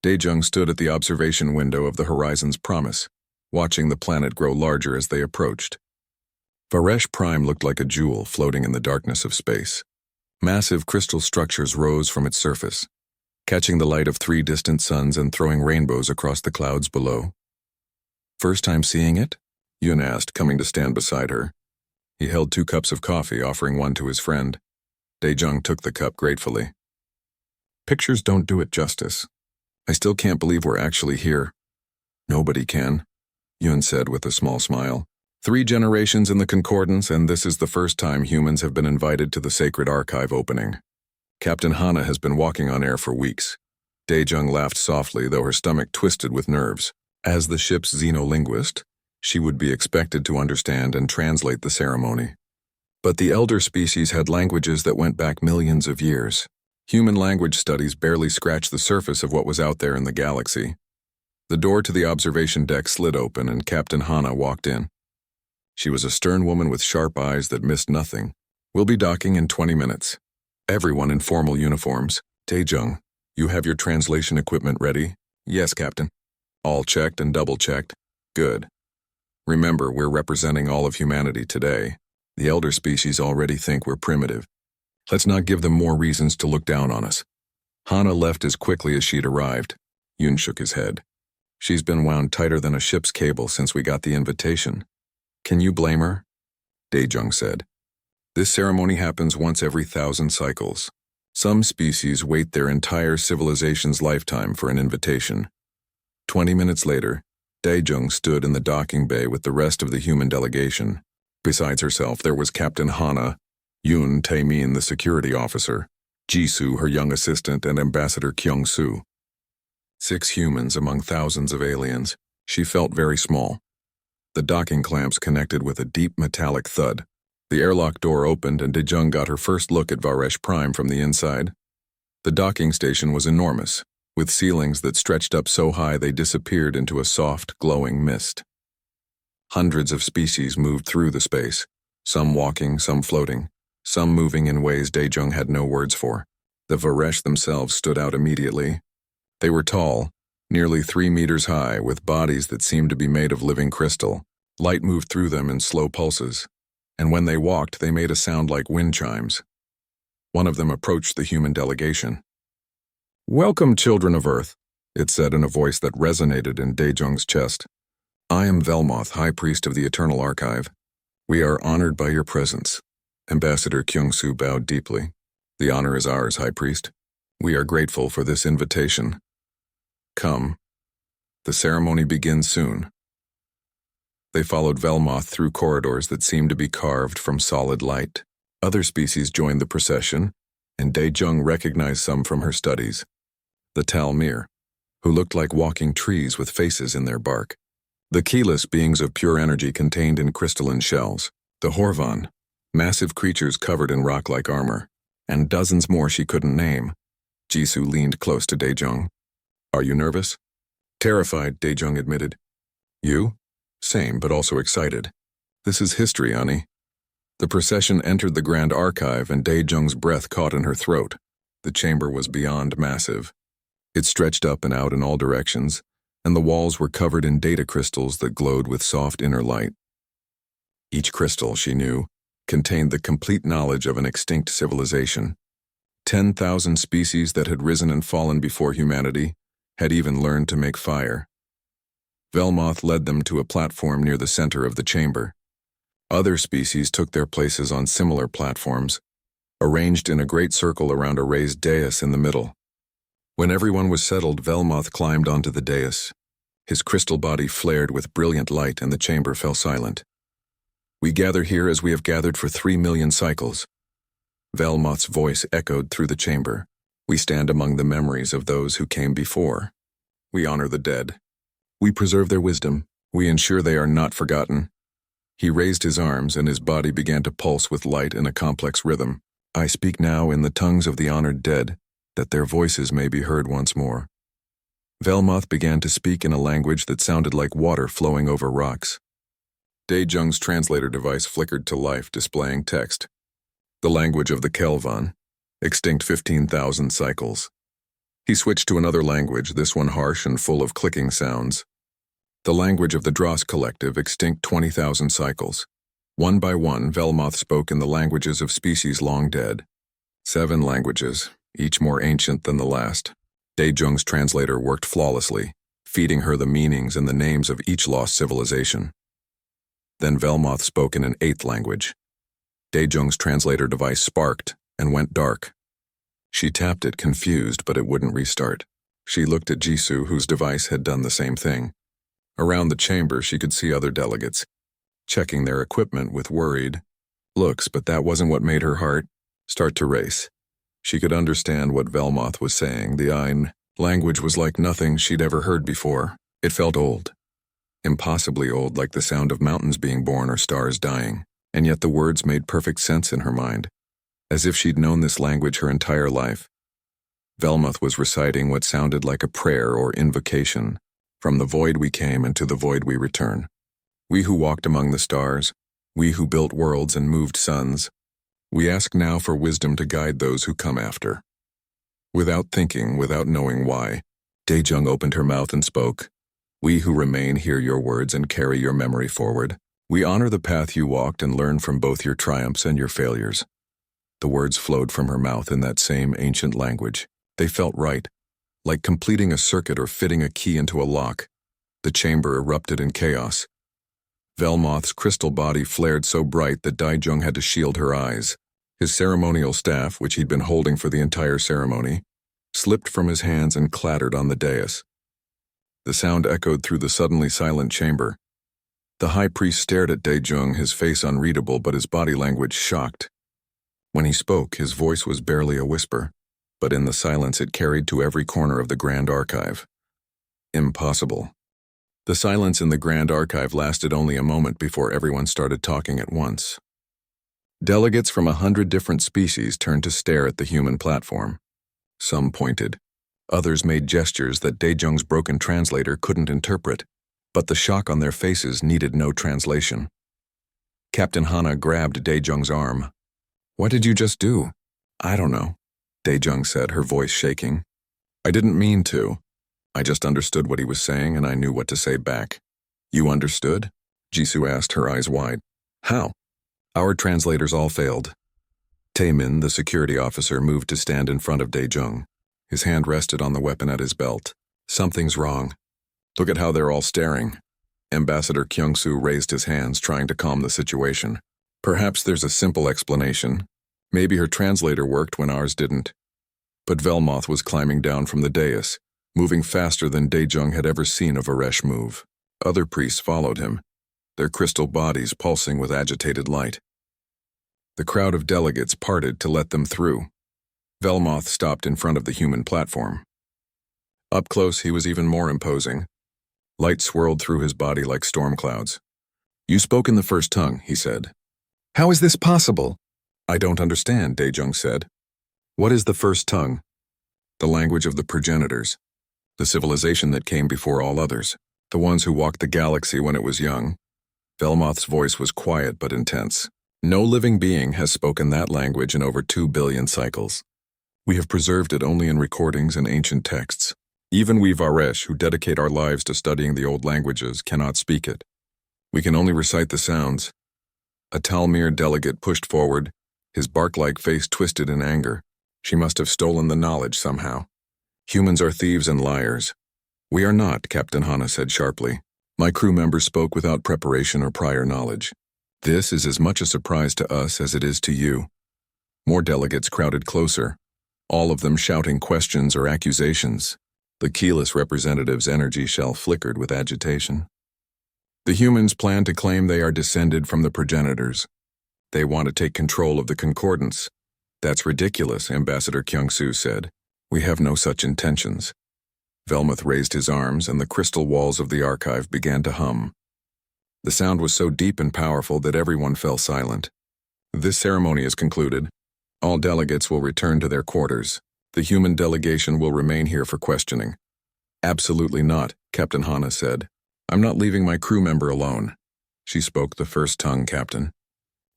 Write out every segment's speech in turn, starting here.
Daejung stood at the observation window of the Horizon's Promise, watching the planet grow larger as they approached. Varesh Prime looked like a jewel floating in the darkness of space. Massive crystal structures rose from its surface, catching the light of 3 distant suns and throwing rainbows across the clouds below. "First time seeing it?" Yun asked, coming to stand beside her. He held 2 cups of coffee, offering one to his friend. Daejung took the cup gratefully. "Pictures don't do it justice. I still can't believe we're actually here." "Nobody can," Yun said with a small smile. 3 generations in the Concordance, and this is the first time humans have been invited to the Sacred Archive opening. Captain Hana has been walking on air for weeks. Daejung laughed softly, though her stomach twisted with nerves. As the ship's xenolinguist, she would be expected to understand and translate the ceremony. But the elder species had languages that went back millions of years. Human language studies barely scratched the surface of what was out there in the galaxy. The door to the observation deck slid open and Captain Hana walked in. She was a stern woman with sharp eyes that missed nothing. "We'll be docking in 20 minutes. Everyone in formal uniforms. Daejung, you have your translation equipment ready?" "Yes, Captain." "All checked and double-checked?" "Good. Remember, we're representing all of humanity today. The elder species already think we're primitive. Let's not give them more reasons to look down on us." Hana left as quickly as she'd arrived. Yun shook his head. "She's been wound tighter than a ship's cable since we got the invitation." "Can you blame her?" Daejung said. "This ceremony happens once every 1,000 cycles. Some species wait their entire civilization's lifetime for an invitation." 20 minutes later, Daejung stood in the docking bay with the rest of the human delegation. Besides herself, there was Captain Hana, Yun Tae-min, the security officer, Jisoo, her young assistant, and Ambassador Kyung-soo. 6 humans among thousands of aliens. She felt very small. The docking clamps connected with a deep metallic thud. The airlock door opened and Daejung got her first look at Varesh Prime from the inside. The docking station was enormous, with ceilings that stretched up so high they disappeared into a soft, glowing mist. Hundreds of species moved through the space, some walking, some floating, some moving in ways Daejung had no words for. The Varesh themselves stood out immediately. They were tall, nearly 3 meters high, with bodies that seemed to be made of living crystal. Light moved through them in slow pulses, and when they walked, they made a sound like wind chimes. One of them approached the human delegation. "Welcome, children of Earth," it said in a voice that resonated in Daejung's chest. "I am Velmoth, High Priest of the Eternal Archive. We are honored by your presence." Ambassador Kyung-soo bowed deeply. "The honor is ours, High Priest. We are grateful for this invitation. Come. The ceremony begins soon." They followed Velmoth through corridors that seemed to be carved from solid light. Other species joined the procession, and Daejung recognized some from her studies. The Talmir, who looked like walking trees with faces in their bark. The keyless beings of pure energy contained in crystalline shells. The Horvan, massive creatures covered in rock-like armor, and dozens more she couldn't name. Jisoo leaned close to Daejung. "Are you nervous?" "Terrified," Daejung admitted. "You?" "Same, but also excited. This is history, Ani." The procession entered the Grand Archive and Daejung's breath caught in her throat. The chamber was beyond massive. It stretched up and out in all directions, and the walls were covered in data crystals that glowed with soft inner light. Each crystal, she knew, contained the complete knowledge of an extinct civilization. 10,000 species that had risen and fallen before humanity, had even learned to make fire. Velmoth led them to a platform near the center of the chamber. Other species took their places on similar platforms, arranged in a great circle around a raised dais in the middle. When everyone was settled, Velmoth climbed onto the dais. His crystal body flared with brilliant light and the chamber fell silent. "We gather here as we have gathered for 3 million cycles." Velmoth's voice echoed through the chamber. "We stand among the memories of those who came before. We honor the dead. We preserve their wisdom. We ensure they are not forgotten." He raised his arms and his body began to pulse with light in a complex rhythm. "I speak now in the tongues of the honored dead, that their voices may be heard once more." Velmoth began to speak in a language that sounded like water flowing over rocks. Daejung's translator device flickered to life, displaying text. The language of the Kelvan, extinct 15,000 cycles. He switched to another language, this one harsh and full of clicking sounds. The language of the Dross Collective, extinct 20,000 cycles. One by one, Velmoth spoke in the languages of species long dead. 7 languages, each more ancient than the last. Daejung's translator worked flawlessly, feeding her the meanings and the names of each lost civilization. Then Velmoth spoke in an 8th language. Daejung's translator device sparked and went dark. She tapped it, confused, but it wouldn't restart. She looked at Jisoo, whose device had done the same thing. Around the chamber, she could see other delegates, checking their equipment with worried looks, but that wasn't what made her heart start to race. She could understand what Velmoth was saying. The Ain language was like nothing she'd ever heard before. It felt old. Impossibly old, like the sound of mountains being born or stars dying. And yet the words made perfect sense in her mind, as if she'd known this language her entire life. Velmoth was reciting what sounded like a prayer or invocation. From the void we came, and to the void we return. We who walked among the stars, we who built worlds and moved suns, we ask now for wisdom to guide those who come after. Without thinking, without knowing why, Daejung opened her mouth and spoke. We who remain hear your words and carry your memory forward. We honor the path you walked and learn from both your triumphs and your failures. The words flowed from her mouth in that same ancient language. They felt right, like completing a circuit or fitting a key into a lock. The chamber erupted in chaos. Velmoth's crystal body flared so bright that Daejung had to shield her eyes. His ceremonial staff, which he'd been holding for the entire ceremony, slipped from his hands and clattered on the dais. The sound echoed through the suddenly silent chamber. The high priest stared at Daejung, his face unreadable but his body language shocked. When he spoke, his voice was barely a whisper, but in the silence it carried to every corner of the Grand Archive. Impossible. The silence in the Grand Archive lasted only a moment before everyone started talking at once. Delegates from 100 different species turned to stare at the human platform. Some pointed. Others made gestures that Daejung's broken translator couldn't interpret, but the shock on their faces needed no translation. Captain Hana grabbed Daejung's arm. What did you just do? I don't know, Daejung said, her voice shaking. I didn't mean to. I just understood what he was saying and I knew what to say back. You understood? Jisoo asked, her eyes wide. How? Our translators all failed. Taemin, the security officer, moved to stand in front of Daejung. His hand rested on the weapon at his belt. Something's wrong. Look at how they're all staring. Ambassador Kyungsoo raised his hands, trying to calm the situation. Perhaps there's a simple explanation. Maybe her translator worked when ours didn't. But Velmoth was climbing down from the dais, moving faster than Daejung had ever seen a Varesh move. Other priests followed him, their crystal bodies pulsing with agitated light. The crowd of delegates parted to let them through. Velmoth stopped in front of the human platform. Up close, he was even more imposing. Light swirled through his body like storm clouds. You spoke in the first tongue, he said. How is this possible? I don't understand, Daejung said. What is the first tongue? The language of the progenitors, the civilization that came before all others, the ones who walked the galaxy when it was young. Velmoth's voice was quiet but intense. No living being has spoken that language in over 2 billion cycles. We have preserved it only in recordings and ancient texts. Even we Varesh, who dedicate our lives to studying the old languages, cannot speak it. We can only recite the sounds. A Talmir delegate pushed forward, his bark-like face twisted in anger. She must have stolen the knowledge somehow. Humans are thieves and liars. We are not, Captain Hana said sharply. My crew members spoke without preparation or prior knowledge. This is as much a surprise to us as it is to you. More delegates crowded closer, all of them shouting questions or accusations. The keyless representative's energy shell flickered with agitation. The humans plan to claim they are descended from the progenitors. They want to take control of the concordance. That's ridiculous, Ambassador Kyungsoo said. We have no such intentions. Velmoth raised his arms and the crystal walls of the archive began to hum. The sound was so deep and powerful that everyone fell silent. This ceremony is concluded. All delegates will return to their quarters. The human delegation will remain here for questioning. Absolutely not, Captain Hana said. I'm not leaving my crew member alone. She spoke the first tongue, Captain.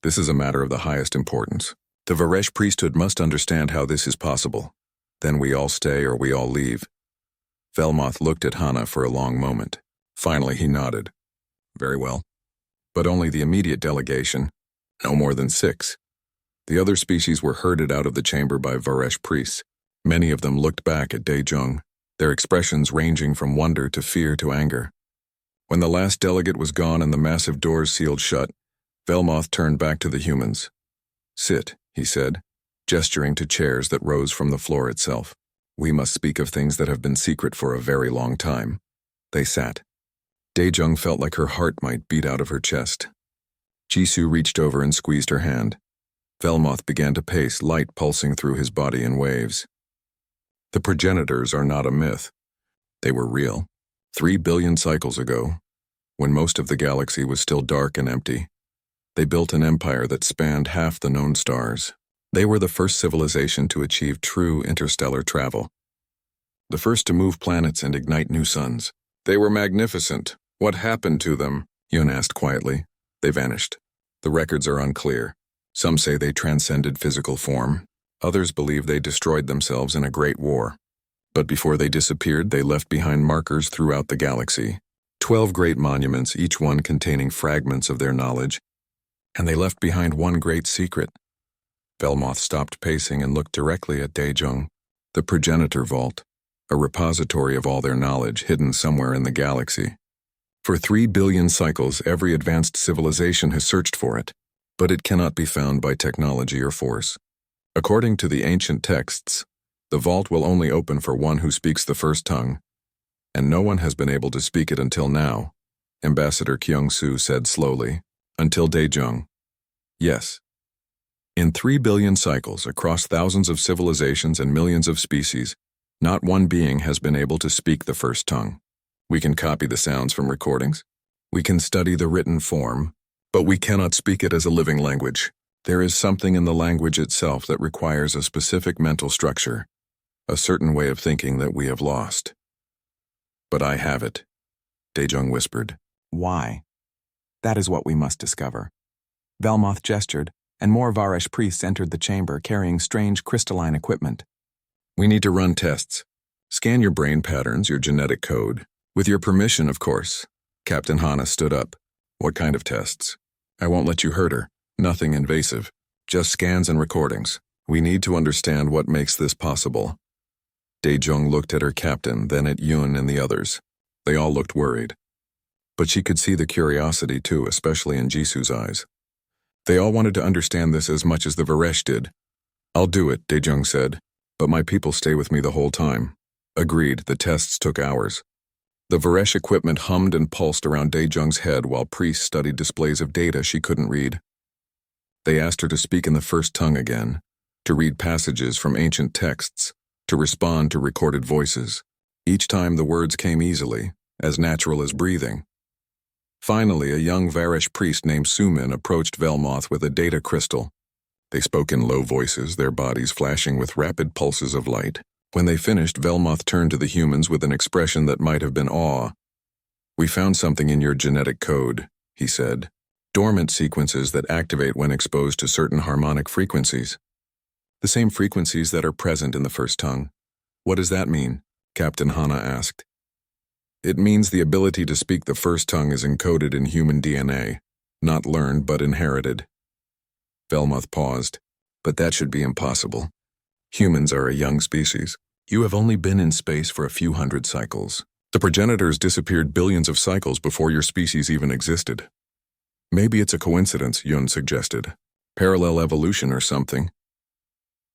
This is a matter of the highest importance. The Varesh priesthood must understand how this is possible. Then we all stay or we all leave. Velmoth looked at Hana for a long moment. Finally, he nodded. Very well. But only the immediate delegation, no more than 6. The other species were herded out of the chamber by Varesh priests. Many of them looked back at Daejung, their expressions ranging from wonder to fear to anger. When the last delegate was gone and the massive doors sealed shut, Velmoth turned back to the humans. Sit, he said, gesturing to chairs that rose from the floor itself. We must speak of things that have been secret for a very long time. They sat. Daejung felt like her heart might beat out of her chest. Jisoo reached over and squeezed her hand. Velmoth began to pace, light pulsing through his body in waves. The progenitors are not a myth. They were real. 3 billion cycles ago, when most of the galaxy was still dark and empty, they built an empire that spanned half the known stars. They were the first civilization to achieve true interstellar travel. The first to move planets and ignite new suns. They were magnificent. What happened to them? Yun asked quietly. They vanished. The records are unclear. Some say they transcended physical form. Others believe they destroyed themselves in a great war. But before they disappeared, they left behind markers throughout the galaxy. 12 great monuments, each one containing fragments of their knowledge. And they left behind one great secret. Velmoth stopped pacing and looked directly at Daejung. The progenitor vault, a repository of all their knowledge hidden somewhere in the galaxy. For 3 billion cycles, every advanced civilization has searched for it, but it cannot be found by technology or force. According to the ancient texts, the vault will only open for one who speaks the first tongue, and no one has been able to speak it until now, Ambassador Kyung-soo said slowly. Until Daejung. Yes. In 3 billion cycles, across thousands of civilizations and millions of species, not one being has been able to speak the first tongue. We can copy the sounds from recordings. We can study the written form, but we cannot speak it as a living language. There is something in the language itself that requires a specific mental structure, a certain way of thinking that we have lost. But I have it, Daejung whispered. Why? That is what we must discover. Velmoth gestured, and more Varesh priests entered the chamber carrying strange crystalline equipment. We need to run tests. Scan your brain patterns, your genetic code. With your permission, of course. Captain Hana stood up. What kind of tests? I won't let you hurt her. Nothing invasive. Just scans and recordings. We need to understand what makes this possible. Daejung looked at her captain, then at Yun and the others. They all looked worried. But she could see the curiosity too, especially in Jisoo's eyes. They all wanted to understand this as much as the Varesh did. I'll do it, Daejung said, but my people stay with me the whole time. Agreed, the tests took hours. The Varesh equipment hummed and pulsed around Daejung's head while priests studied displays of data she couldn't read. They asked her to speak in the first tongue again, to read passages from ancient texts, to respond to recorded voices. Each time the words came easily, as natural as breathing. Finally, a young Varesh priest named Sumin approached Velmoth with a data crystal. They spoke in low voices, their bodies flashing with rapid pulses of light. When they finished, Velmoth turned to the humans with an expression that might have been awe. We found something in your genetic code, he said. Dormant sequences that activate when exposed to certain harmonic frequencies. The same frequencies that are present in the first tongue. What does that mean? Captain Hana asked. It means the ability to speak the first tongue is encoded in human DNA, not learned but inherited. Velmoth paused. But that should be impossible. Humans are a young species. You have only been in space for a few hundred cycles. The progenitors disappeared billions of cycles before your species even existed. Maybe it's a coincidence, Yun suggested. Parallel evolution or something.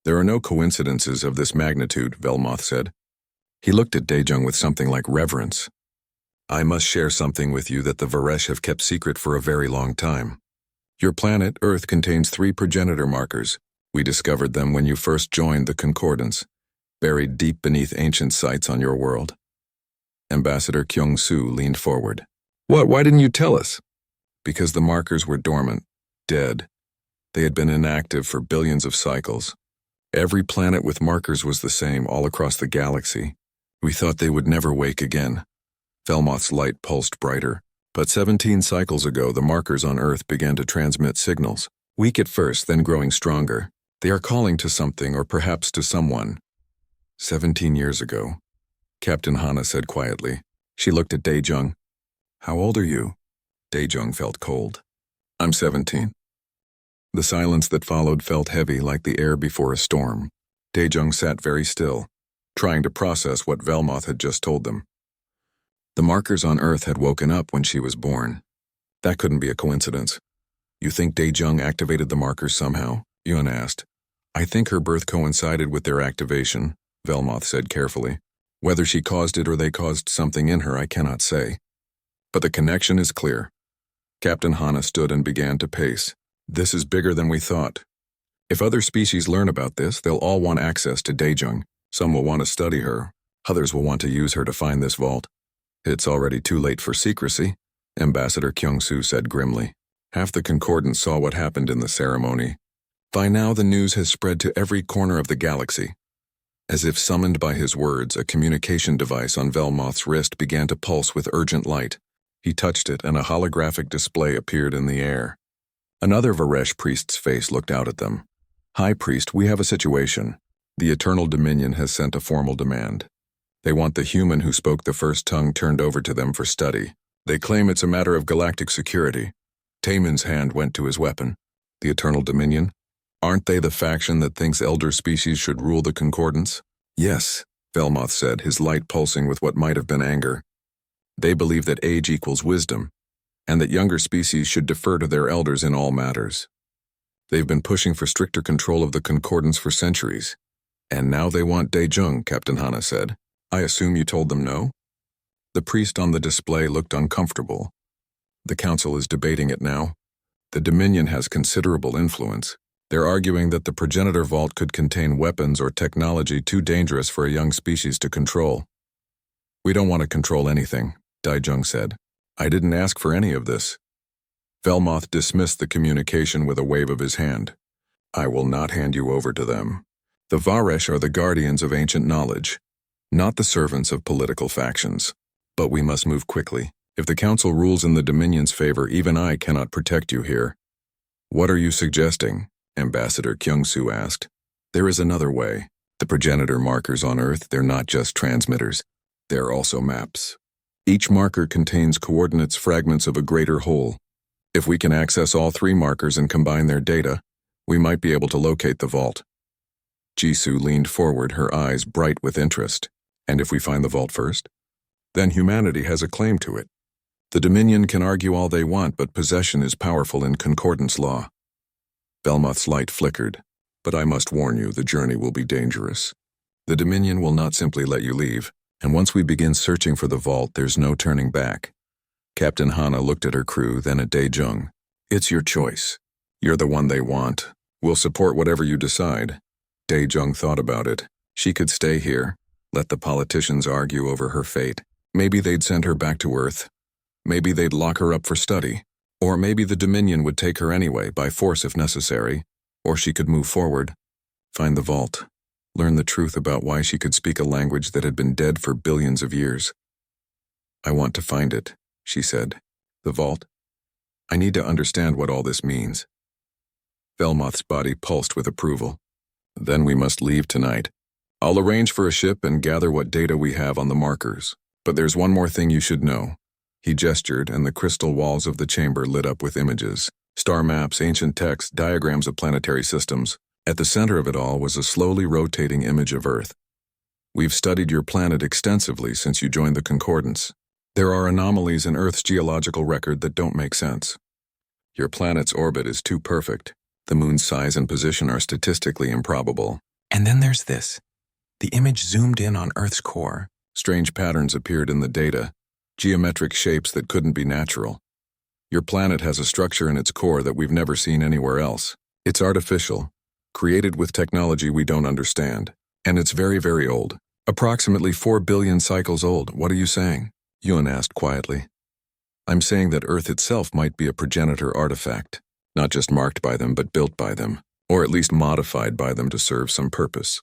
There are no coincidences of this magnitude, Velmoth said. He looked at Daejung with something like reverence. I must share something with you that the Varesh have kept secret for a very long time. Your planet, Earth, contains 3 progenitor markers. We discovered them when you first joined the Concordance, buried deep beneath ancient sites on your world. Ambassador Kyung-soo leaned forward. What? Why didn't you tell us? Because the markers were dormant, dead. They had been inactive for billions of cycles. Every planet with markers was the same all across the galaxy. We thought they would never wake again. Velmoth's light pulsed brighter. But 17 cycles ago, the markers on Earth began to transmit signals. Weak at first, then growing stronger. They are calling to something or perhaps to someone. 17 years ago, Captain Hana said quietly. She looked at Dae-jung. How old are you? Dae-jung felt cold. I'm 17. The silence that followed felt heavy like the air before a storm. Dae-jung sat very still, trying to process what Velmoth had just told them. The markers on Earth had woken up when she was born. That couldn't be a coincidence. You think Dae-jung activated the markers somehow? Yun asked. I think her birth coincided with their activation, Velmoth said carefully. Whether she caused it or they caused something in her, I cannot say. But the connection is clear. Captain Hana stood and began to pace. This is bigger than we thought. If other species learn about this, they'll all want access to Dae-jung. Some will want to study her. Others will want to use her to find this vault. It's already too late for secrecy, Ambassador Kyung-soo said grimly. Half the Concordance saw what happened in the ceremony. By now the news has spread to every corner of the galaxy. As if summoned by his words, a communication device on Velmoth's wrist began to pulse with urgent light. He touched it and a holographic display appeared in the air. Another Varesh priest's face looked out at them. High Priest, we have a situation. The Eternal Dominion has sent a formal demand. They want the human who spoke the first tongue turned over to them for study. They claim it's a matter of galactic security. Taemin's hand went to his weapon. The Eternal Dominion? Aren't they the faction that thinks elder species should rule the Concordance? Yes, Velmoth said, his light pulsing with what might have been anger. They believe that age equals wisdom, and that younger species should defer to their elders in all matters. They've been pushing for stricter control of the Concordance for centuries. And now they want Dae-jung, Captain Hana said. I assume you told them no? The priest on the display looked uncomfortable. The council is debating it now. The Dominion has considerable influence. They're arguing that the progenitor vault could contain weapons or technology too dangerous for a young species to control. We don't want to control anything, Dae-jung said. I didn't ask for any of this. Velmoth dismissed the communication with a wave of his hand. I will not hand you over to them. The Varesh are the guardians of ancient knowledge, not the servants of political factions. But we must move quickly. If the council rules in the Dominion's favor, even I cannot protect you here. What are you suggesting? Ambassador Kyung-soo asked. There is another way. The progenitor markers on Earth, they're not just transmitters. They're also maps. Each marker contains coordinates fragments of a greater whole. If we can access all three markers and combine their data, we might be able to locate the vault. Jisoo leaned forward, her eyes bright with interest. And if we find the vault first? Then humanity has a claim to it. The Dominion can argue all they want, but possession is powerful in Concordance law. Velmoth's light flickered. But I must warn you, the journey will be dangerous. The Dominion will not simply let you leave, and once we begin searching for the vault, there's no turning back. Captain Hana looked at her crew, then at Dae-jung. It's your choice. You're the one they want. We'll support whatever you decide. Dae-jung thought about it. She could stay here, let the politicians argue over her fate. Maybe they'd send her back to Earth. Maybe they'd lock her up for study. Or maybe the Dominion would take her anyway, by force if necessary. Or she could move forward, find the vault, learn the truth about why she could speak a language that had been dead for billions of years. I want to find it, she said. The vault? I need to understand what all this means. Velmoth's body pulsed with approval. Then we must leave tonight. I'll arrange for a ship and gather what data we have on the markers. But there's one more thing you should know. He gestured, and the crystal walls of the chamber lit up with images. Star maps, ancient text, diagrams of planetary systems. At the center of it all was a slowly rotating image of Earth. We've studied your planet extensively since you joined the Concordance. There are anomalies in Earth's geological record that don't make sense. Your planet's orbit is too perfect. The moon's size and position are statistically improbable. And then there's this. The image zoomed in on Earth's core. Strange patterns appeared in the data, geometric shapes that couldn't be natural. Your planet has a structure in its core that we've never seen anywhere else. It's artificial, created with technology we don't understand, and it's very, very old. Approximately 4 billion cycles old. What are you saying? Yun asked quietly. I'm saying that Earth itself might be a progenitor artifact, not just marked by them but built by them, or at least modified by them to serve some purpose.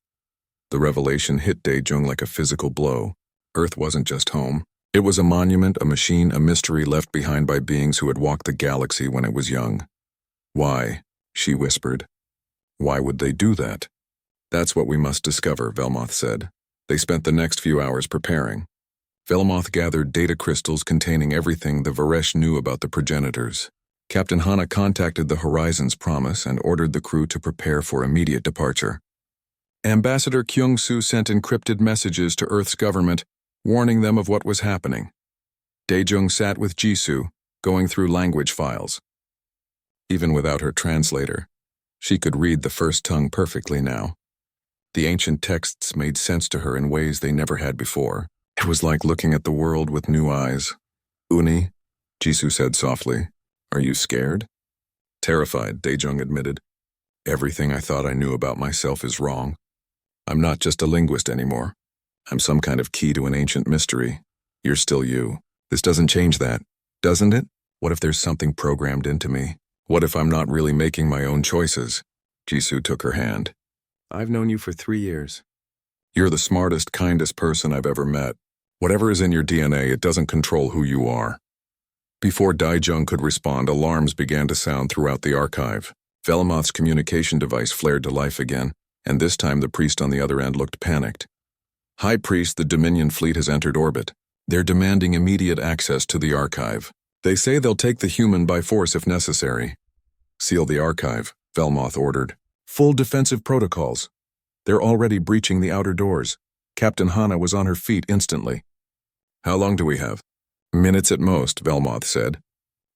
The revelation hit Dae-jung like a physical blow. Earth wasn't just home. It was a monument, a machine, a mystery left behind by beings who had walked the galaxy when it was young. Why? She whispered. Why would they do that? That's what we must discover, Velmoth said. They spent the next few hours preparing. Velmoth gathered data crystals containing everything the Varesh knew about the progenitors. Captain Hana contacted the Horizon's Promise and ordered the crew to prepare for immediate departure. Ambassador Kyung-soo sent encrypted messages to Earth's government, warning them of what was happening. Daejung sat with Jisoo, going through language files. Even without her translator, she could read the first tongue perfectly now. The ancient texts made sense to her in ways they never had before. It was like looking at the world with new eyes. "Uni," Jisoo said softly, "are you scared?" "Terrified," Daejung admitted. "Everything I thought I knew about myself is wrong. I'm not just a linguist anymore. I'm some kind of key to an ancient mystery. You're still you. This doesn't change that, doesn't it? What if there's something programmed into me? What if I'm not really making my own choices?" Jisoo took her hand. "I've known you for 3 years. You're the smartest, kindest person I've ever met. Whatever is in your DNA, it doesn't control who you are." Before Daejung could respond, alarms began to sound throughout the archive. Velmoth's communication device flared to life again, and this time the priest on the other end looked panicked. "High Priest, the Dominion fleet has entered orbit. They're demanding immediate access to the archive. They say they'll take the human by force if necessary." "Seal the archive," Velmoth ordered. "Full defensive protocols. They're already breaching the outer doors." Captain Hana was on her feet instantly. "How long do we have?" "Minutes at most," Velmoth said.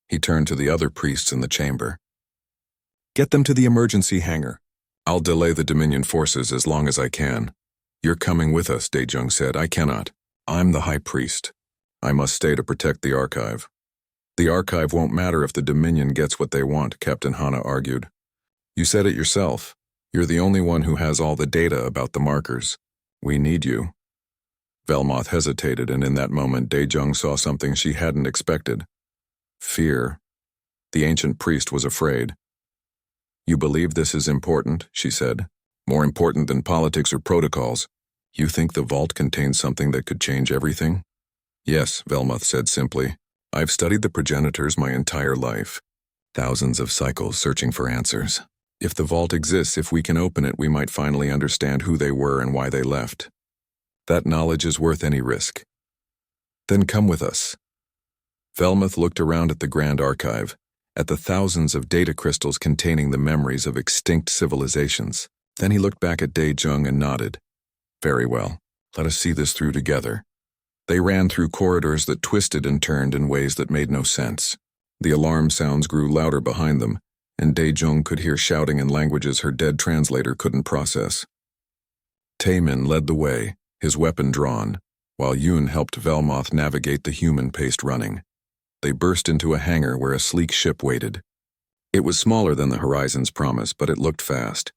He turned to the other priests in the chamber. "Get them to the emergency hangar. I'll delay the Dominion forces as long as I can." "You're coming with us," Daejung said. "I cannot. I'm the High Priest. I must stay to protect the archive." "The archive won't matter if the Dominion gets what they want," Captain Hana argued. "You said it yourself. You're the only one who has all the data about the markers. We need you." Velmoth hesitated, and in that moment Daejung saw something she hadn't expected. Fear. The ancient priest was afraid. "You believe this is important," she said. "More important than politics or protocols. You think the vault contains something that could change everything?" "Yes," Velmoth said simply. "I've studied the progenitors my entire life. Thousands of cycles searching for answers. If the vault exists, if we can open it, we might finally understand who they were and why they left. That knowledge is worth any risk." "Then come with us." Velmoth looked around at the Grand Archive, at the thousands of data crystals containing the memories of extinct civilizations. Then he looked back at Daejung and nodded. "Very well. Let us see this through together." They ran through corridors that twisted and turned in ways that made no sense. The alarm sounds grew louder behind them, and Daejung could hear shouting in languages her dead translator couldn't process. Taemin led the way, his weapon drawn, while Yoon helped Velmoth navigate the human pace running. They burst into a hangar where a sleek ship waited. It was smaller than the Horizon's Promise, but it looked fast.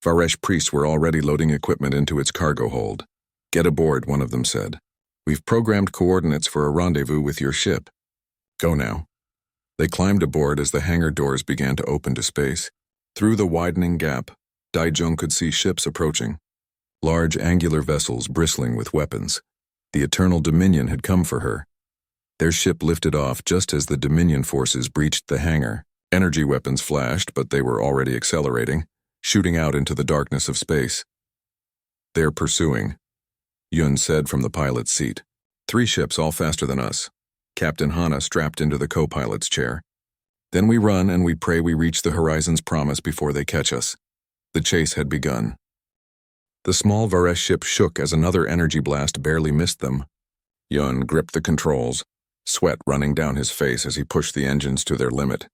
Varesh priests were already loading equipment into its cargo hold. "Get aboard," one of them said. "We've programmed coordinates for a rendezvous with your ship. Go now." They climbed aboard as the hangar doors began to open to space. Through the widening gap, Daejung could see ships approaching. Large angular vessels bristling with weapons. The Eternal Dominion had come for her. Their ship lifted off just as the Dominion forces breached the hangar. Energy weapons flashed, but they were already accelerating, shooting out into the darkness of space. "They're pursuing," Yoon said from the pilot's seat. "3 ships, all faster than us." Captain Hana strapped into the co-pilot's chair. "Then we run and we pray we reach the Horizon's Promise before they catch us." The chase had begun. The small Varesh ship shook as another energy blast barely missed them. Yoon gripped the controls, sweat running down his face as he pushed the engines to their limit.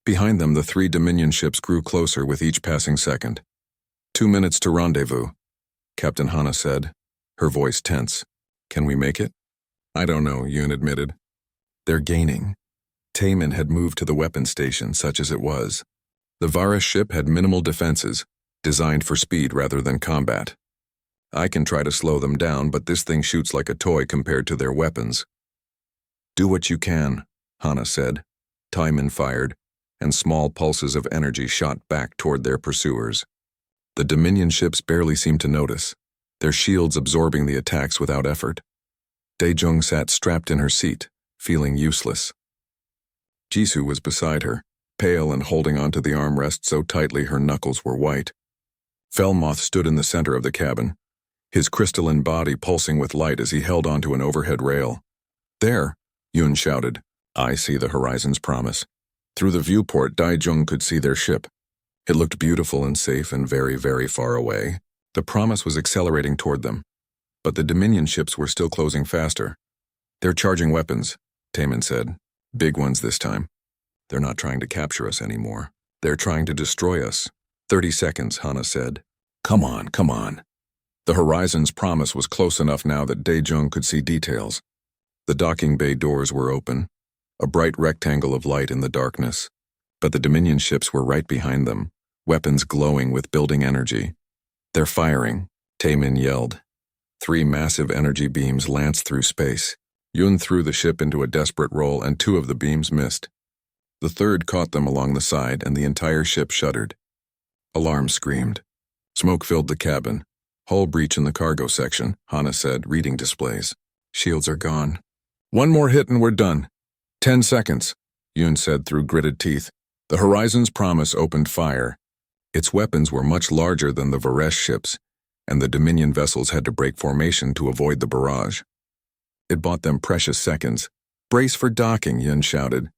Behind them, the 3 Dominion ships grew closer with each passing second. 2 minutes to rendezvous," Captain Hana said, her voice tense. "Can we make it?" "I don't know," Yoon admitted. "They're gaining." Taemin had moved to the weapon station, such as it was. The Varesh ship had minimal defenses, designed for speed rather than combat. "I can try to slow them down, but this thing shoots like a toy compared to their weapons." "Do what you can," Hana said. Taemin fired, and small pulses of energy shot back toward their pursuers. The Dominion ships barely seemed to notice, their shields absorbing the attacks without effort. Daejung sat strapped in her seat, feeling useless. Jisoo was beside her, pale and holding onto the armrest so tightly her knuckles were white. Velmoth stood in the center of the cabin. his crystalline body pulsing with light as he held onto an overhead rail. "There," Yun shouted. "I see the Horizon's Promise." Through the viewport, Daijun could see their ship. It looked beautiful and safe and very, very far away. The Promise was accelerating toward them, but the Dominion ships were still closing faster. "They're charging weapons," Taman said. "Big ones this time. They're not trying to capture us anymore. They're trying to destroy us." 30 seconds, Hana said. Come on, come on." The Horizon's Promise was close enough now that Daejung could see details. The docking bay doors were open, a bright rectangle of light in the darkness, but the Dominion ships were right behind them, weapons glowing with building energy. "They're firing," Taemin yelled. 3 massive energy beams lanced through space. Yun threw the ship into a desperate roll and 2 of the beams missed. The third caught them along the side and the entire ship shuddered. Alarm screamed. Smoke filled the cabin. "Hull breach in the cargo section," Hana said, reading displays. "Shields are gone." "One more hit and we're done." 10 seconds, Yun said through gritted teeth. The Horizon's Promise opened fire. Its weapons were much larger than the Varesh ships, and the Dominion vessels had to break formation to avoid the barrage. It bought them precious seconds. "Brace for docking," Yun shouted.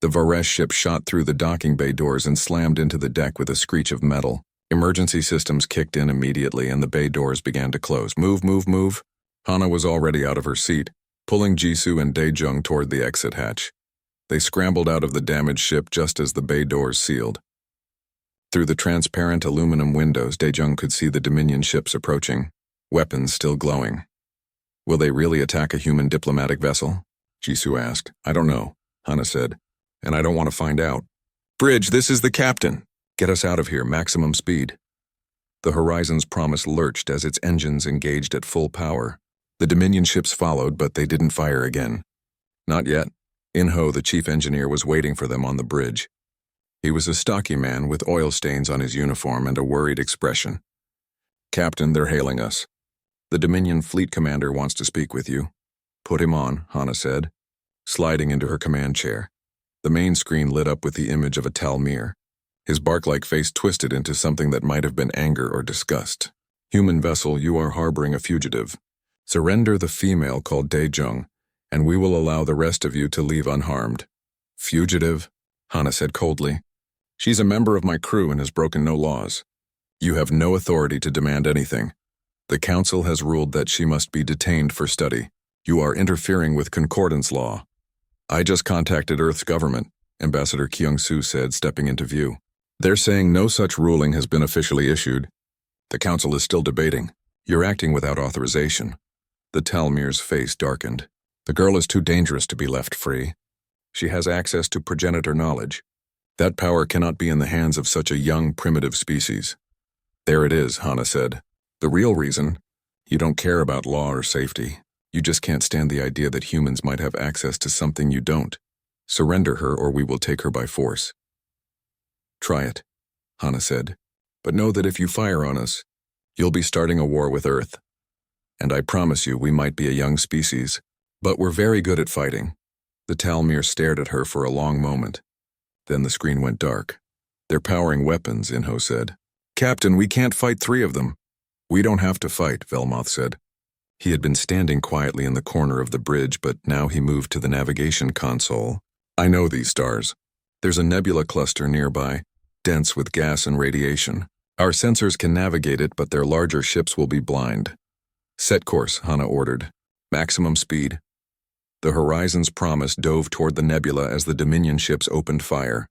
The Varesh ship shot through the docking bay doors and slammed into the deck with a screech of metal. Emergency systems kicked in immediately and the bay doors began to close. "Move, move, move." Hana was already out of her seat, pulling Jisoo and Daejung toward the exit hatch. They scrambled out of the damaged ship just as the bay doors sealed. Through the transparent aluminum windows, Daejung could see the Dominion ships approaching, weapons still glowing. "Will they really attack a human diplomatic vessel?" Jisoo asked. "I don't know," Hana said, "and I don't want to find out." "Bridge, this is the captain. Get us out of here, maximum speed." The Horizon's Promise lurched as its engines engaged at full power. The Dominion ships followed, but they didn't fire again. Not yet. In-Ho, the chief engineer, was waiting for them on the bridge. He was a stocky man with oil stains on his uniform and a worried expression. "Captain, they're hailing us. The Dominion fleet commander wants to speak with you." "Put him on," Hana said, sliding into her command chair. The main screen lit up with the image of a Talmir. His bark-like face twisted into something that might have been anger or disgust. "Human vessel, you are harboring a fugitive. Surrender the female called Daejung, and we will allow the rest of you to leave unharmed." "Fugitive?" Hana said coldly. "She's a member of my crew and has broken no laws. You have no authority to demand anything. The council has ruled that she must be detained for study. You are interfering with concordance law." "I just contacted Earth's government," Ambassador Kyung-soo said, stepping into view. "They're saying no such ruling has been officially issued. The council is still debating. You're acting without authorization." The Talmir's face darkened. "The girl is too dangerous to be left free. She has access to progenitor knowledge. That power cannot be in the hands of such a young, primitive species." "There it is," Hana said. "The real reason, you don't care about law or safety. You just can't stand the idea that humans might have access to something you don't. Surrender her or we will take her by force." "Try it," Hana said. "But know that if you fire on us, you'll be starting a war with Earth. And I promise you we might be a young species, but we're very good at fighting." The Talmir stared at her for a long moment. Then the screen went dark. "They're powering weapons," In-Ho said. "Captain, we can't fight 3 of them." "We don't have to fight," Velmoth said. He had been standing quietly in the corner of the bridge, but now he moved to the navigation console. "I know these stars. There's a nebula cluster nearby, dense with gas and radiation. Our sensors can navigate it, but their larger ships will be blind." "Set course," Hana ordered. "Maximum speed." The Horizon's Promise dove toward the nebula as the Dominion ships opened fire.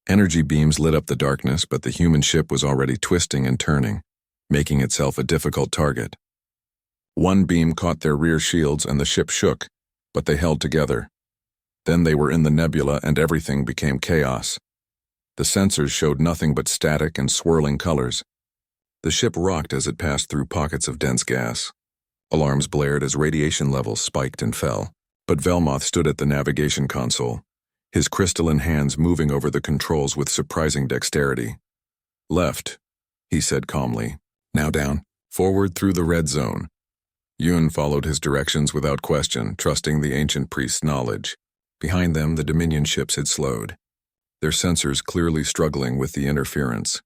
Energy beams lit up the darkness, but the human ship was already twisting and turning, making itself a difficult target. One beam caught their rear shields and the ship shook, but they held together. Then they were in the nebula and everything became chaos. The sensors showed nothing but static and swirling colors. The ship rocked as it passed through pockets of dense gas. Alarms blared as radiation levels spiked and fell. But Velmoth stood at the navigation console, his crystalline hands moving over the controls with surprising dexterity. "Left," he said calmly. "Now down. Forward through the red zone." Yun followed his directions without question, trusting the ancient priest's knowledge. Behind them, the Dominion ships had slowed, their sensors clearly struggling with the interference.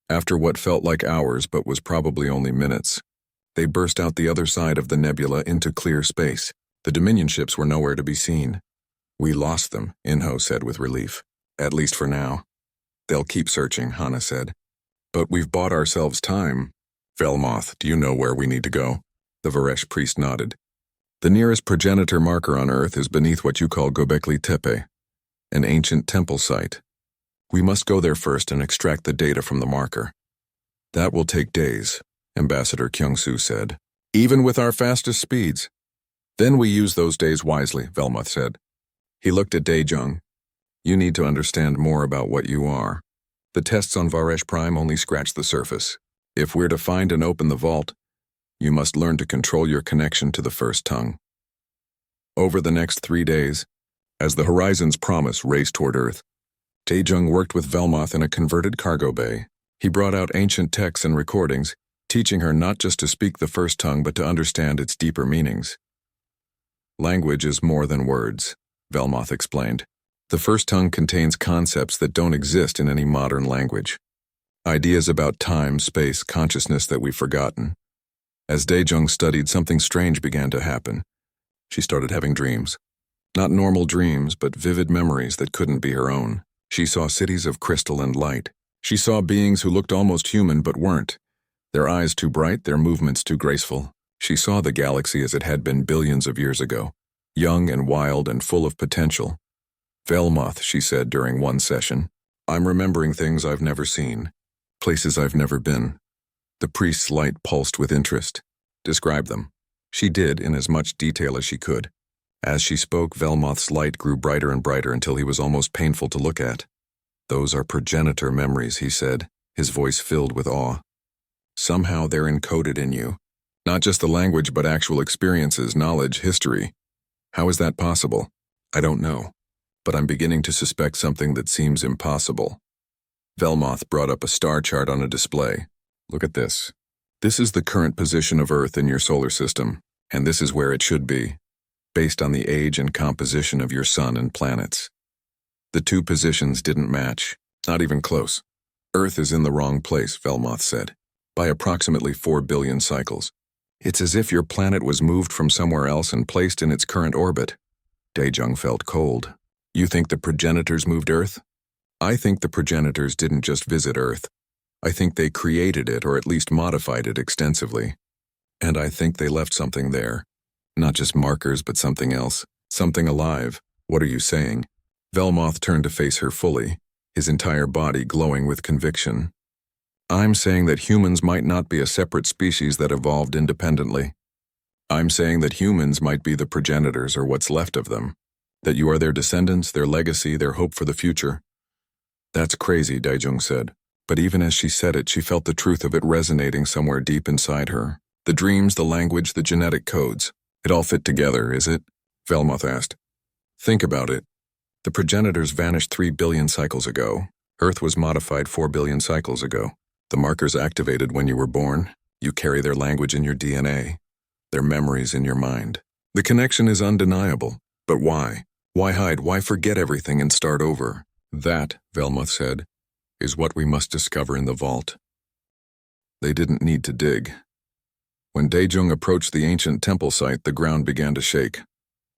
After what felt like hours but was probably only minutes, They burst out the other side of the nebula into clear space. The Dominion ships were nowhere to be seen. We lost them, Inho said with relief. At least for now. They'll keep searching, Hana said. But we've bought ourselves time. Velmoth, do you know where we need to go? The Varesh priest nodded. The nearest progenitor marker on Earth is beneath what you call Göbekli Tepe, an ancient temple site. We must go there first and extract the data from the marker. That will take days, Ambassador Kyungsu said. Even with our fastest speeds. Then we use those days wisely, Velmoth said. He looked at Daejung. You need to understand more about what you are. The tests on Varesh Prime only scratch the surface. If we're to find and open the vault, you must learn to control your connection to the first tongue. Over the next 3 days, as the Horizon's promise raced toward Earth, Daejung worked with Velmoth in a converted cargo bay. He brought out ancient texts and recordings, teaching her not just to speak the first tongue but to understand its deeper meanings. Language is more than words, Velmoth explained. The first tongue contains concepts that don't exist in any modern language. Ideas about time, space, consciousness that we've forgotten. As Daejung studied, something strange began to happen. She started having dreams. Not normal dreams, but vivid memories that couldn't be her own. She saw cities of crystal and light. She saw beings who looked almost human but weren't. Their eyes too bright, their movements too graceful. She saw the galaxy as it had been billions of years ago, young and wild and full of potential. Velmoth, she said during one session, I'm remembering things I've never seen, places I've never been. The priest's light pulsed with interest. Describe them. She did in as much detail as she could. As she spoke, Velmoth's light grew brighter and brighter until he was almost painful to look at. Those are progenitor memories, he said, his voice filled with awe. Somehow they're encoded in you. Not just the language, but actual experiences, knowledge, history. How is that possible? I don't know. But I'm beginning to suspect something that seems impossible. Velmoth brought up a star chart on a display. Look at this. This is the current position of Earth in your solar system, and this is where it should be, based on the age and composition of your sun and planets. The two positions didn't match, not even close. Earth is in the wrong place, Velmoth said, by approximately 4 billion cycles. It's as if your planet was moved from somewhere else and placed in its current orbit. Daejung felt cold. You think the progenitors moved Earth? I think the progenitors didn't just visit Earth. I think they created it, or at least modified it extensively. And I think they left something there. Not just markers, but something else. Something alive. What are you saying? Velmoth turned to face her fully, his entire body glowing with conviction. I'm saying that humans might not be a separate species that evolved independently. I'm saying that humans might be the progenitors or what's left of them. That you are their descendants, their legacy, their hope for the future. That's crazy, Daejung said. But even as she said it, she felt the truth of it resonating somewhere deep inside her. The dreams, the language, the genetic codes. It all fit together, is it? Velmoth asked. Think about it. The progenitors vanished 3 billion cycles ago. Earth was modified 4 billion cycles ago. The markers activated when you were born. You carry their language in your DNA, their memories in your mind. The connection is undeniable. But why? Why hide? Why forget everything and start over? That, Velmoth said, is what we must discover in the vault. They didn't need to dig. When Daejung approached the ancient temple site, the ground began to shake.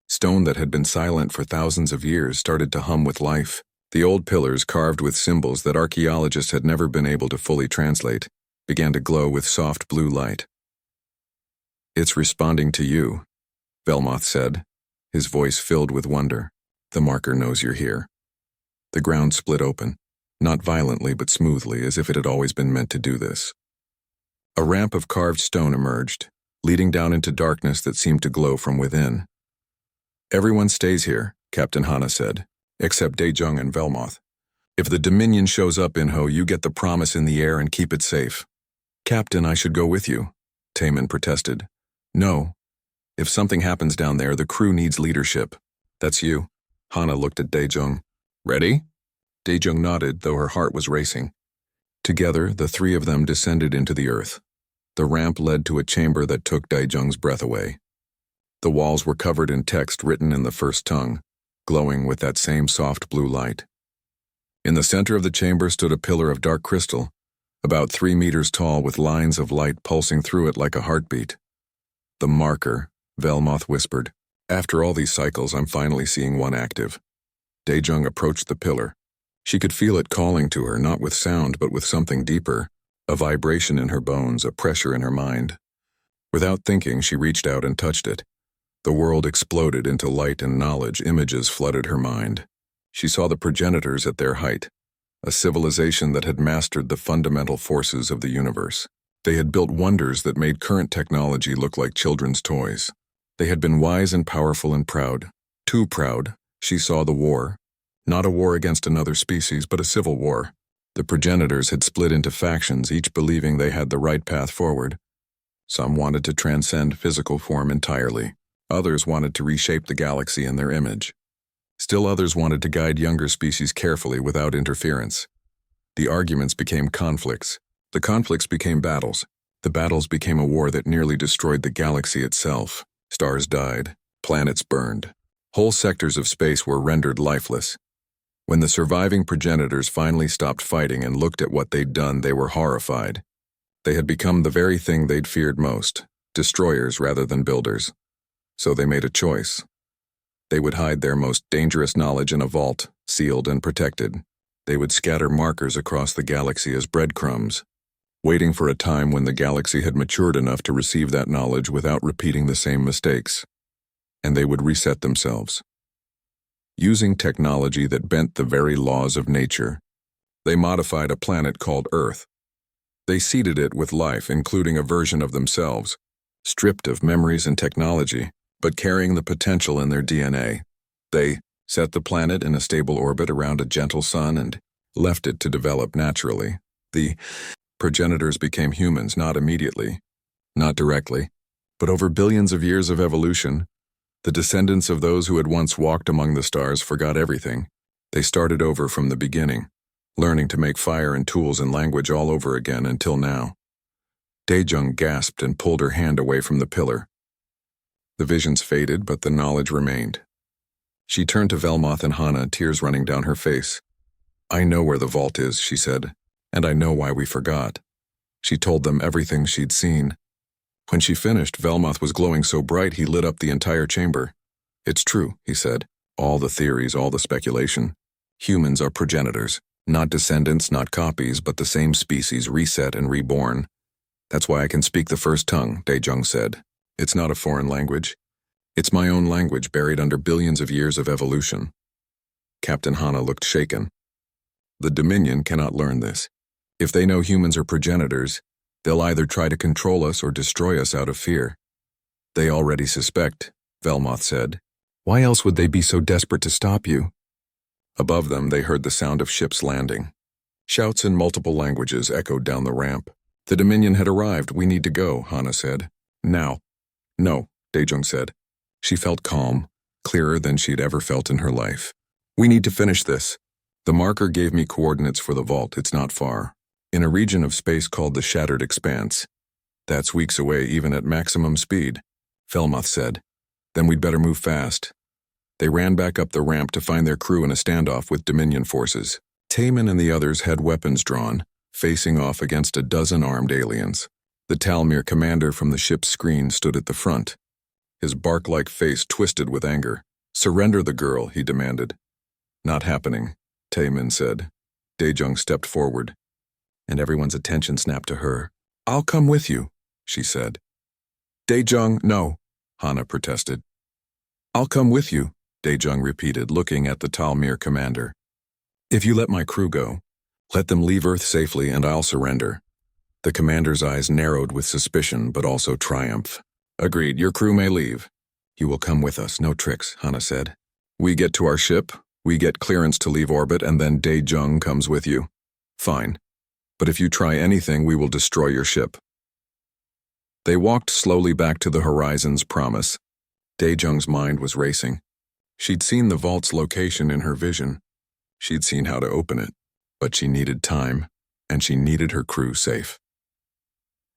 Stone that had been silent for thousands of years started to hum with life. The old pillars, carved with symbols that archaeologists had never been able to fully translate, began to glow with soft blue light. It's responding to you, Velmoth said, his voice filled with wonder. The marker knows you're here. The ground split open. Not violently but smoothly, as if it had always been meant to do this. A ramp of carved stone emerged, leading down into darkness that seemed to glow from within. Everyone stays here, Captain Hana said, except Daejung and Velmoth. If the Dominion shows up, Inho, you get the promise in the air and keep it safe. Captain, I should go with you, Taemin protested. No. If something happens down there, the crew needs leadership. That's you. Hana looked at Daejung. Ready? Daejung nodded, though her heart was racing. Together, the three of them descended into the earth. The ramp led to a chamber that took Daejung's breath away. The walls were covered in text written in the first tongue, glowing with that same soft blue light. In the center of the chamber stood a pillar of dark crystal, about 3 meters tall with lines of light pulsing through it like a heartbeat. The marker, Velmoth whispered. After all these cycles, I'm finally seeing one active. Daejung approached the pillar. She could feel it calling to her, not with sound, but with something deeper, a vibration in her bones, a pressure in her mind. Without thinking, she reached out and touched it. The world exploded into light and knowledge. Images flooded her mind. She saw the progenitors at their height, a civilization that had mastered the fundamental forces of the universe. They had built wonders that made current technology look like children's toys. They had been wise and powerful and proud. Too proud, she saw the war. Not a war against another species, but a civil war. The progenitors had split into factions, each believing they had the right path forward. Some wanted to transcend physical form entirely. Others wanted to reshape the galaxy in their image. Still others wanted to guide younger species carefully without interference. The arguments became conflicts. The conflicts became battles. The battles became a war that nearly destroyed the galaxy itself. Stars died. Planets burned. Whole sectors of space were rendered lifeless. When the surviving progenitors finally stopped fighting and looked at what they'd done, they were horrified. They had become the very thing they'd feared most, destroyers rather than builders. So they made a choice. They would hide their most dangerous knowledge in a vault, sealed and protected. They would scatter markers across the galaxy as breadcrumbs, waiting for a time when the galaxy had matured enough to receive that knowledge without repeating the same mistakes. And they would reset themselves. Using technology that bent the very laws of nature, they modified a planet called Earth. They seeded it with life, including a version of themselves, stripped of memories and technology, but carrying the potential in their DNA. They set the planet in a stable orbit around a gentle sun and left it to develop naturally. The progenitors became humans, not immediately, not directly, but over billions of years of evolution. The descendants of those who had once walked among the stars forgot everything. They started over from the beginning, learning to make fire and tools and language all over again until now. Daejung gasped and pulled her hand away from the pillar. The visions faded, but the knowledge remained. She turned to Velmoth and Hana, tears running down her face. I know where the vault is, she said, and I know why we forgot. She told them everything she'd seen. When she finished, Velmoth was glowing so bright he lit up the entire chamber. It's true, he said. All the theories, all the speculation. Humans are progenitors, not descendants, not copies, but the same species reset and reborn. That's why I can speak the first tongue, Daejung said. It's not a foreign language. It's my own language buried under billions of years of evolution. Captain Hana looked shaken. The Dominion cannot learn this. If they know humans are progenitors, they'll either try to control us or destroy us out of fear. They already suspect, Velmoth said. Why else would they be so desperate to stop you? Above them, they heard the sound of ships landing. Shouts in multiple languages echoed down the ramp. The Dominion had arrived. We need to go, Hana said. Now. No, Daejung said. She felt calm, clearer than she'd ever felt in her life. We need to finish this. The marker gave me coordinates for the vault. It's not far. In a region of space called the Shattered Expanse. That's weeks away even at maximum speed, Velmoth said. Then we'd better move fast. They ran back up the ramp to find their crew in a standoff with Dominion forces. Taemin and the others had weapons drawn, facing off against a dozen armed aliens. The Talmir commander from the ship's screen stood at the front. His bark-like face twisted with anger. Surrender the girl, he demanded. Not happening, Taemin said. Daejung stepped forward, and everyone's attention snapped to her. I'll come with you, she said. Daejung, no, Hana protested. I'll come with you, Daejung repeated, looking at the Talmir commander. If you let my crew go, let them leave Earth safely and I'll surrender. The commander's eyes narrowed with suspicion, but also triumph. Agreed, your crew may leave. You will come with us, no tricks, Hana said. We get to our ship, we get clearance to leave orbit, and then Daejung comes with you. Fine. But if you try anything, we will destroy your ship. They walked slowly back to the horizon's promise. Daejung's mind was racing. She'd seen the vault's location in her vision. She'd seen how to open it, but she needed time, and she needed her crew safe.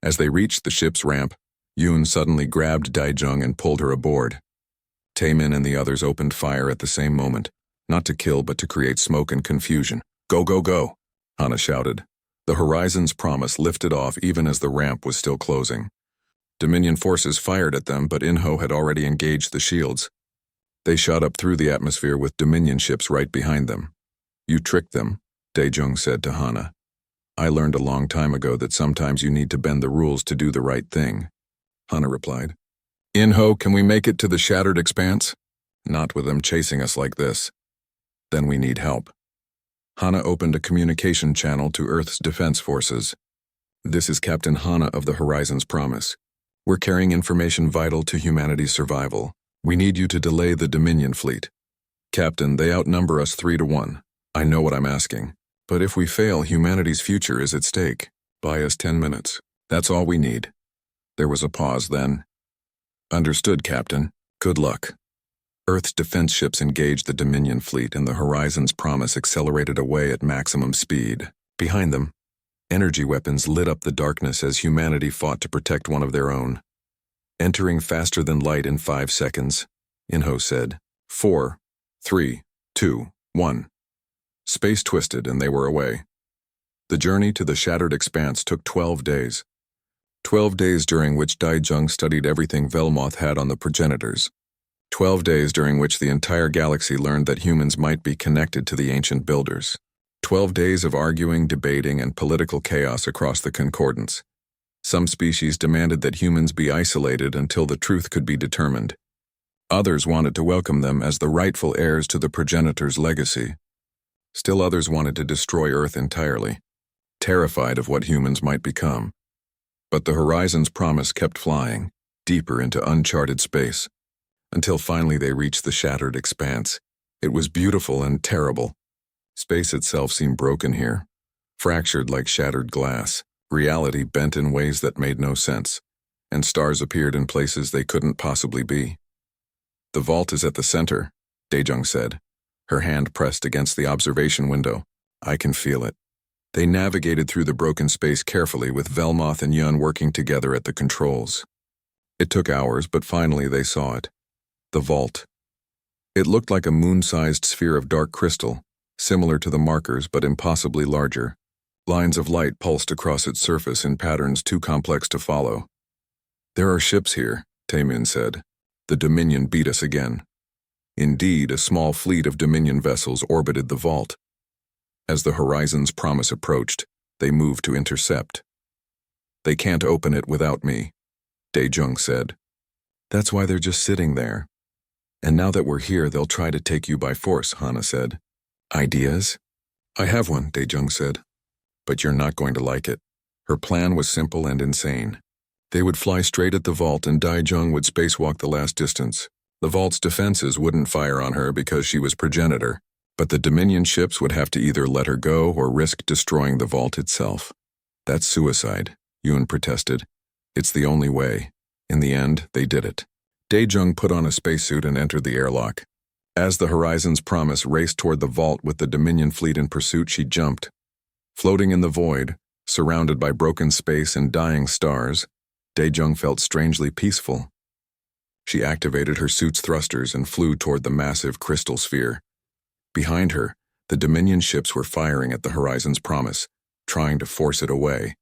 As they reached the ship's ramp, Yoon suddenly grabbed Daejung and pulled her aboard. Taemin and the others opened fire at the same moment, not to kill but to create smoke and confusion. Go, go, go, Hana shouted. The Horizon's Promise lifted off even as the ramp was still closing. Dominion forces fired at them, but Inho had already engaged the shields. They shot up through the atmosphere with Dominion ships right behind them. "You tricked them," Daejung said to Hana. "I learned a long time ago that sometimes you need to bend the rules to do the right thing," Hana replied. "Inho, can we make it to the Shattered Expanse?" "Not with them chasing us like this." "Then we need help." Hana opened a communication channel to Earth's defense forces. "This is Captain Hana of the Horizon's Promise. We're carrying information vital to humanity's survival. We need you to delay the Dominion fleet." "Captain, they outnumber us 3-1. I know what I'm asking. But if we fail, humanity's future is at stake. Buy us 10 minutes. That's all we need." There was a pause then. "Understood, Captain. Good luck." Earth's defense ships engaged the Dominion fleet, and the Horizon's Promise accelerated away at maximum speed. Behind them, energy weapons lit up the darkness as humanity fought to protect one of their own. "Entering faster than light in 5 seconds, Inho said. 4, 3, 2, 1. Space twisted and they were away. The journey to the Shattered Expanse took 12 days. 12 days during which Daejung studied everything Velmoth had on the progenitors. 12 days during which the entire galaxy learned that humans might be connected to the ancient builders. 12 days of arguing, debating, and political chaos across the Concordance. Some species demanded that humans be isolated until the truth could be determined. Others wanted to welcome them as the rightful heirs to the progenitors' legacy. Still others wanted to destroy Earth entirely, terrified of what humans might become. But the Horizon's Promise kept flying, deeper into uncharted space, until finally they reached the Shattered Expanse. It was beautiful and terrible. Space itself seemed broken here, fractured like shattered glass, reality bent in ways that made no sense, and stars appeared in places they couldn't possibly be. "The vault is at the center," Daejung said, her hand pressed against the observation window. "I can feel it." They navigated through the broken space carefully, with Velmoth and Yun working together at the controls. It took hours, but finally they saw it. The vault. It looked like a moon-sized sphere of dark crystal, similar to the markers but impossibly larger. Lines of light pulsed across its surface in patterns too complex to follow. "There are ships here," Taemin said. "The Dominion beat us again." Indeed, a small fleet of Dominion vessels orbited the vault. As the Horizon's Promise approached, they moved to intercept. "They can't open it without me," Daejung said. "That's why they're just sitting there. And now that we're here, they'll try to take you by force," Hana said. "Ideas?" "I have one," Daejung said. "But you're not going to like it." Her plan was simple and insane. They would fly straight at the vault and Daejung would spacewalk the last distance. The vault's defenses wouldn't fire on her because she was progenitor, but the Dominion ships would have to either let her go or risk destroying the vault itself. "That's suicide," Yun protested. "It's the only way." In the end, they did it. Daejung put on a spacesuit and entered the airlock. As the Horizon's Promise raced toward the vault with the Dominion fleet in pursuit, she jumped. Floating in the void, surrounded by broken space and dying stars, Daejung felt strangely peaceful. She activated her suit's thrusters and flew toward the massive crystal sphere. Behind her, the Dominion ships were firing at the Horizon's Promise, trying to force it away.